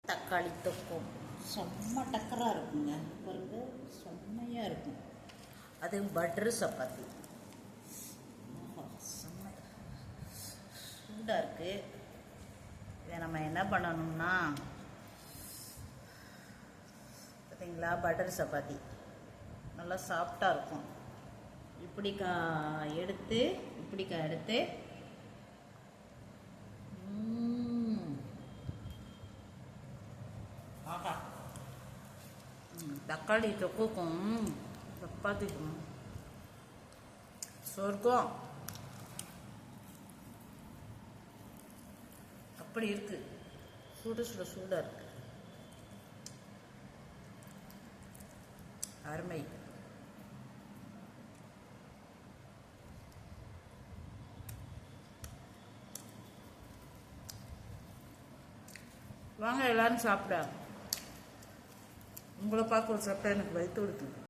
தக்காளி தொக்கும் செம்ம டக்கராக இருக்குங்க. பாருங்க, செம்மையாக இருக்கும். அது பட்டர் சப்பாத்தி. செம்ம சூடாக இருக்குது. இதை நம்ம என்ன பண்ணணும்னா, பார்த்தீங்களா, பட்டர் சப்பாத்தி நல்லா சாஃப்டாக இருக்கும். இப்படிக்காய் எடுத்து ஆஹா, தக்காளி தொக்குக்கும் சப்பாத்திக்கும் சொர்க்கம். அப்படி இருக்கு. சூடாக இருக்கு. அருமை. வாங்க எல்லாரும் சாப்பிட. உங்களை பார்க்க ஒரு சாப்பிட்டா எனக்கு வயிற்று கொடுத்து.